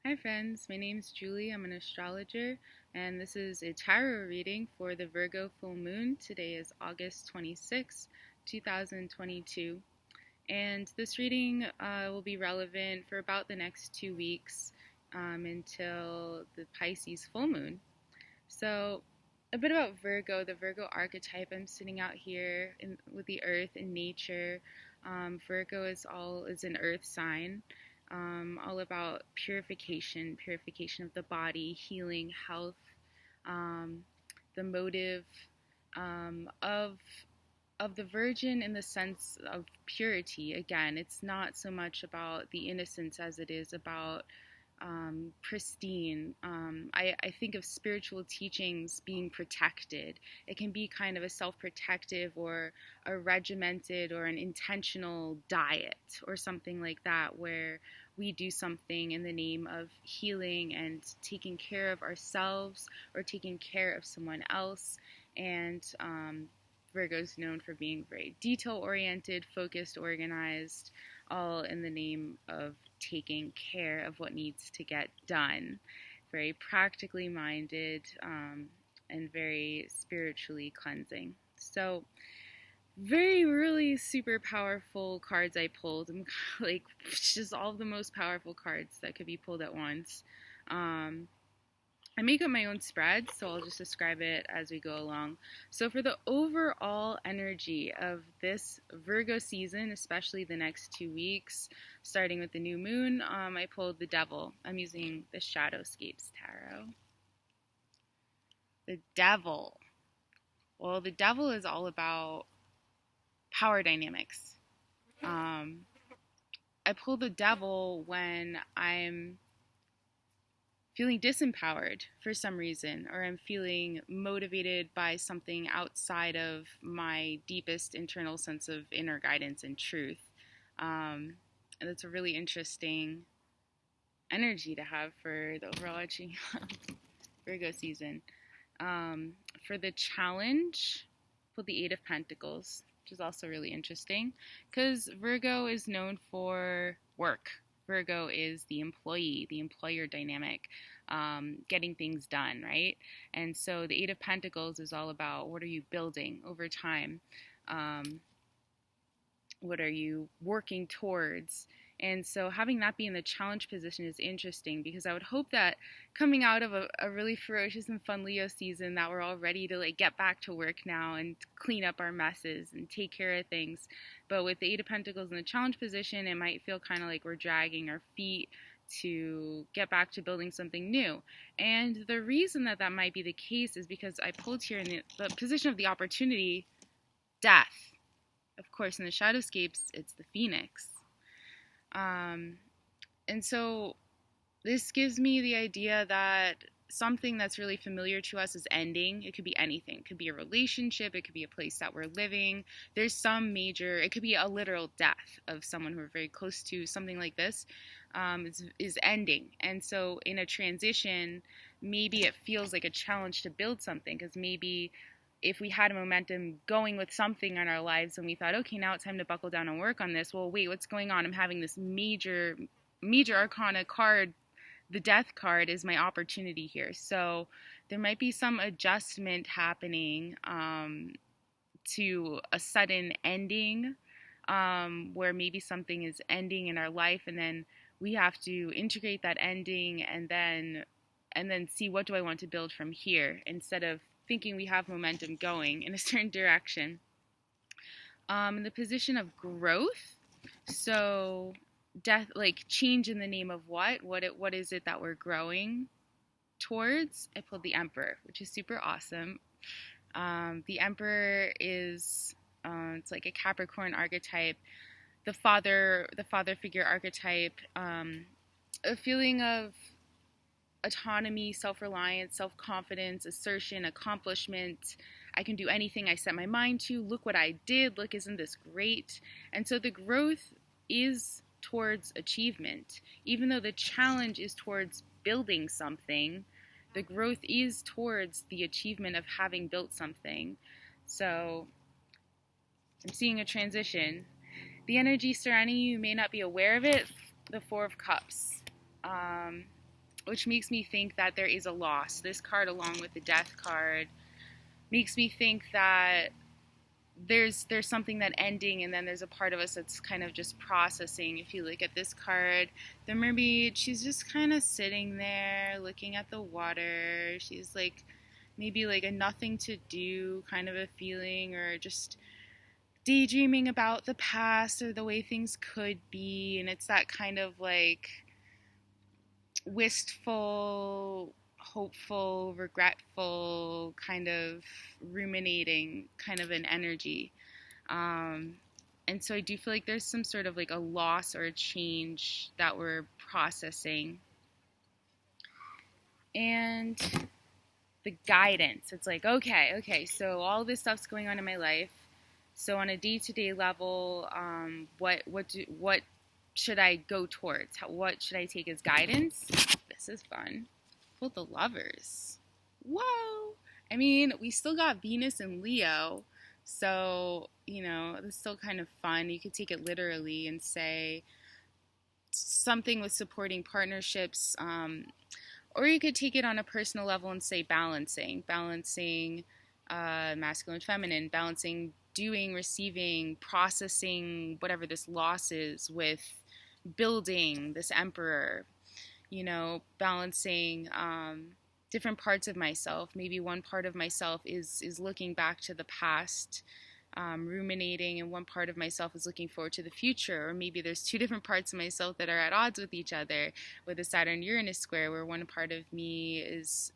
Hi friends, my name is Julie. I'm an astrologer, and this is a tarot reading for the Virgo full moon. Today is August 26, 2022, and this reading will be relevant for about the next 2 weeks until the Pisces full moon. So, a bit about Virgo, the Virgo archetype. I'm sitting out here with the earth and nature. Virgo is an earth sign, all about purification of the body, healing, health, the motive of the virgin in the sense of purity. Again, it's not so much about the innocence as it is about pristine. I think of spiritual teachings being protected. It can be kind of a self-protective or a regimented or an intentional diet or something like that, where we do something in the name of healing and taking care of ourselves or taking care of someone else. And Virgo's known for being very detail-oriented, focused, organized, all in the name of taking care of what needs to get done. Very practically minded and very spiritually cleansing. So, very, really super powerful cards I pulled. I'm like just all of the most powerful cards that could be pulled at once. I make up my own spread, so I'll just describe it as we go along. So for the overall energy of this Virgo season, especially the next 2 weeks, starting with the new moon, I pulled the Devil. I'm using the Shadowscapes Tarot. The Devil. Well, the Devil is all about power dynamics. I pull the Devil when I'm feeling disempowered for some reason, or I'm feeling motivated by something outside of my deepest internal sense of inner guidance and truth. And that's a really interesting energy to have for the overarching Virgo season. For the challenge, pull the Eight of Pentacles, which is also really interesting because Virgo is known for work. Virgo is the employee, the employer dynamic, getting things done, right? And so the Eight of Pentacles is all about what are you building over time? What are you working towards? And so having that be in the challenge position is interesting because I would hope that coming out of a really ferocious and fun Leo season that we're all ready to get back to work now and clean up our messes and take care of things. But with the Eight of Pentacles in the challenge position, it might feel kind of like we're dragging our feet to get back to building something new. And the reason that might be the case is because I pulled here in the position of the opportunity, death. Of course, in the Shadowscapes, it's the Phoenix. And so this gives me the idea that something that's really familiar to us is ending. It could be anything. It could be a relationship. It could be a place that we're living. There's some major, it could be a literal death of someone who we're very close to. Something like this is ending. And so in a transition, maybe it feels like a challenge to build something, because maybe if we had a momentum going with something in our lives and we thought, okay, now it's time to buckle down and work on this. Well, wait, what's going on? I'm having this major arcana card. The death card is my opportunity here. So there might be some adjustment happening to a sudden ending, where maybe something is ending in our life, and then we have to integrate that ending and then see what do I want to build from here, instead of thinking we have momentum going in a certain direction. In the position of growth, so death, like change in the name of what is it that we're growing towards? I pulled the Emperor, which is super awesome. The Emperor is it's like a Capricorn archetype, the father figure archetype, a feeling of autonomy, self-reliance, self-confidence, assertion, accomplishment. I can do anything I set my mind to. Look what I did. Look, isn't this great? And so the growth is towards achievement. Even though the challenge is towards building something, the growth is towards the achievement of having built something. So I'm seeing a transition. The energy surrounding you may not be aware of it. The Four of Cups. which makes me think that there is a loss. This card, along with the Death card, makes me think that there's something that ending, and then there's a part of us that's kind of just processing. If you look at this card, the mermaid, she's just kind of sitting there looking at the water. She's like maybe like a nothing to do kind of a feeling, or just daydreaming about the past or the way things could be. And it's that kind of like wistful, hopeful, regretful, kind of ruminating kind of an energy. And so I do feel like there's some sort of like a loss or a change that we're processing. And the guidance, it's like, okay, so all this stuff's going on in my life. So on a day-to-day level, what should I go towards? What should I take as guidance? This is fun. Pull the Lovers. Whoa! I mean, we still got Venus and Leo, so, it's still kind of fun. You could take it literally and say something with supporting partnerships, or you could take it on a personal level and say balancing masculine, feminine, balancing doing, receiving, processing whatever this loss is with building this emperor, balancing different parts of myself. Maybe one part of myself is looking back to the past, ruminating, and one part of myself is looking forward to the future. Or maybe there's two different parts of myself that are at odds with each other, with a Saturn-Uranus square, where one part of me is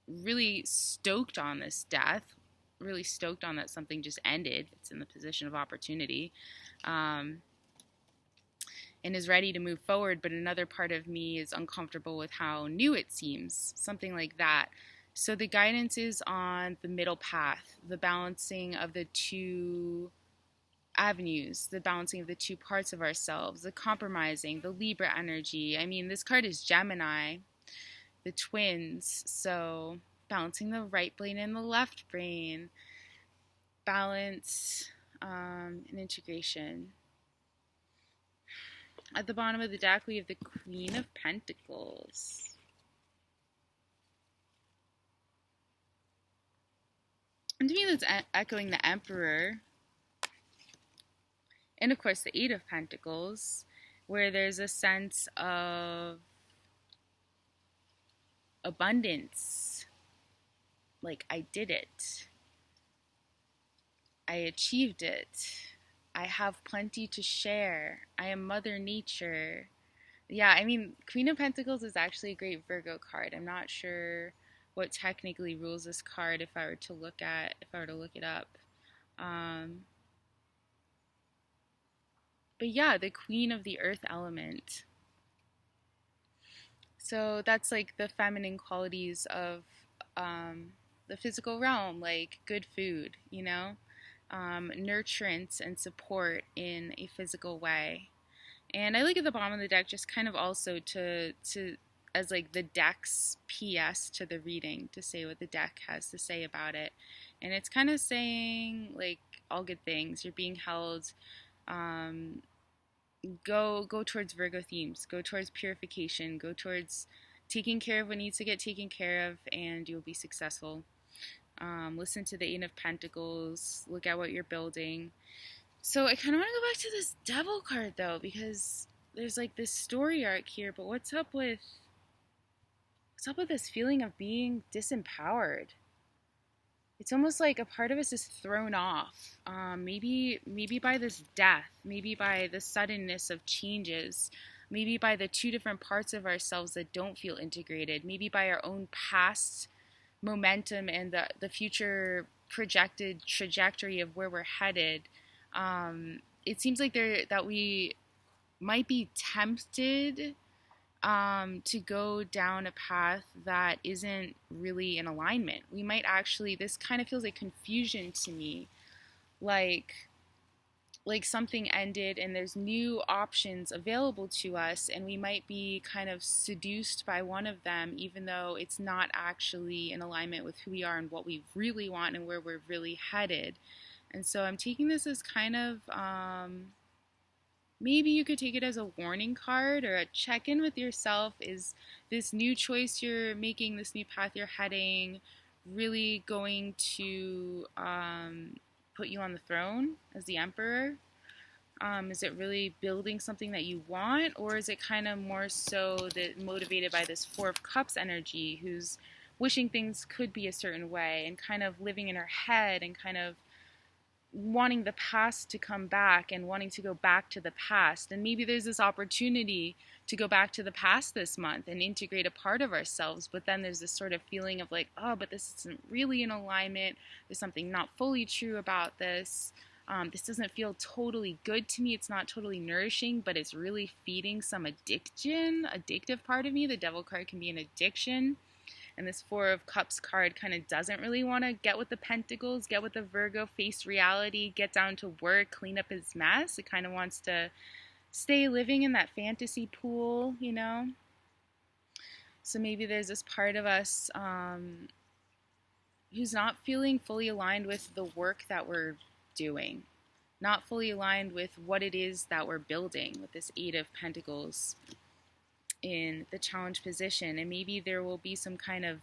really stoked on this death, really stoked on that something just ended. It's in the position of opportunity, and is ready to move forward, but another part of me is uncomfortable with how new it seems, something like that. So the guidance is on the middle path, the balancing of the two avenues, the balancing of the two parts of ourselves, the compromising, the Libra energy. I mean, this card is Gemini, the twins, so balancing the right brain and the left brain, balance, and integration. At the bottom of the deck, we have the Queen of Pentacles. And to me, that's echoing the Emperor. And of course, the Eight of Pentacles, where there's a sense of abundance. Like, I did it. I achieved it. I have plenty to share. I am Mother Nature. Yeah, I mean, Queen of Pentacles is actually a great Virgo card. I'm not sure what technically rules this card if I were to look it up. But yeah, the Queen of the Earth element. So that's like the feminine qualities of the physical realm, like good food, nurturance and support in a physical way. And I look at the bottom of the deck just kind of also to as like the deck's PS to the reading, to say what the deck has to say about it. And it's kind of saying like all good things. You're being held. Go towards Virgo themes. Go towards purification. Go towards taking care of what needs to get taken care of, and you'll be successful. Listen to the Eight of Pentacles. Look at what you're building. So I kind of want to go back to this Devil card, though, because there's like this story arc here, but what's up with this feeling of being disempowered? It's almost like a part of us is thrown off, maybe by this death, maybe by the suddenness of changes, maybe by the two different parts of ourselves that don't feel integrated, maybe by our own past momentum and the future projected trajectory of where we're headed. It seems like that we might be tempted to go down a path that isn't really in alignment. We might actually, this kind of feels like confusion to me, like something ended and there's new options available to us, and we might be kind of seduced by one of them, even though it's not actually in alignment with who we are and what we really want and where we're really headed. And so I'm taking this as kind of maybe you could take it as a warning card or a check-in with yourself. Is this new choice you're making, this new path you're heading, really going to put you on the throne as the emperor? Is it really building something that you want, or is it kind of more so that motivated by this Four of Cups energy, who's wishing things could be a certain way and kind of living in her head and kind of wanting the past to come back and wanting to go back to the past? And maybe there's this opportunity to go back to the past this month and integrate a part of ourselves, but then there's this sort of feeling of like, oh, but this isn't really in alignment. There's something not fully true about this. This doesn't feel totally good to me. It's not totally nourishing, but it's really feeding some addictive part of me. The Devil card can be an addiction. And this Four of Cups card kind of doesn't really want to get with the Pentacles, get with the Virgo, face reality, get down to work, clean up his mess. It kind of wants to stay living in that fantasy pool, you know? So maybe there's this part of us who's not feeling fully aligned with the work that we're doing, not fully aligned with what it is that we're building with this Eight of Pentacles in the challenge position. And maybe there will be some kind of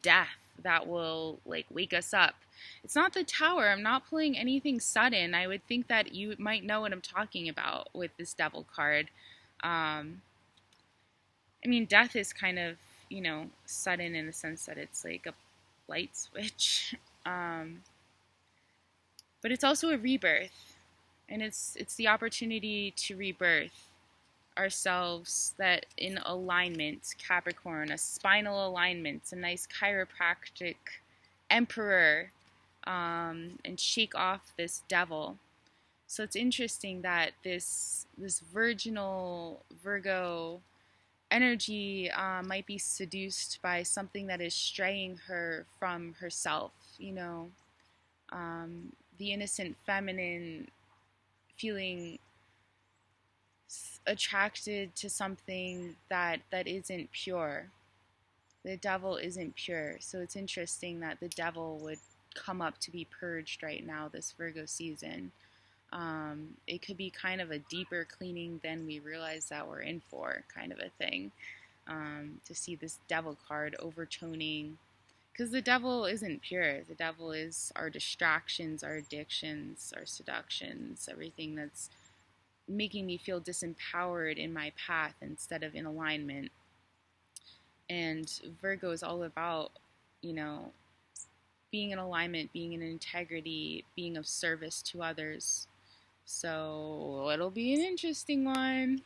death that will like wake us up. It's not the Tower. I'm not pulling anything sudden. I would think that you might know what I'm talking about with this Devil card. I mean, death is kind of, you know, sudden in the sense that it's like a light switch. But it's also a rebirth, and it's the opportunity to rebirth ourselves that in alignment, Capricorn, a spinal alignment, a nice chiropractic emperor, and shake off this devil. So it's interesting that this virginal Virgo energy might be seduced by something that is straying her from herself, you know. The innocent feminine feeling attracted to something that isn't pure. The devil isn't pure. So it's interesting that the devil would come up to be purged right now, this Virgo season. It could be kind of a deeper cleaning than we realize that we're in for, kind of a thing. To see this devil card overtoning, because the devil isn't pure. The devil is our distractions, our addictions, our seductions, everything that's making me feel disempowered in my path instead of in alignment. And Virgo is all about, you know, being in alignment, being in integrity, being of service to others. So it'll be an interesting one.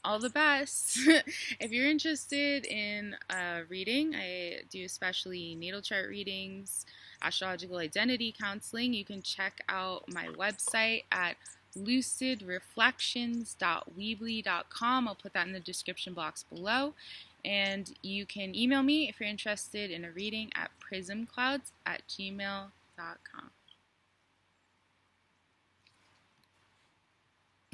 All the best. If you're interested in reading, I do especially natal chart readings, astrological identity counseling. You can check out my website at lucidreflections.weebly.com. I'll put that in the description box below. And you can email me if you're interested in a reading at prismclouds@gmail.com.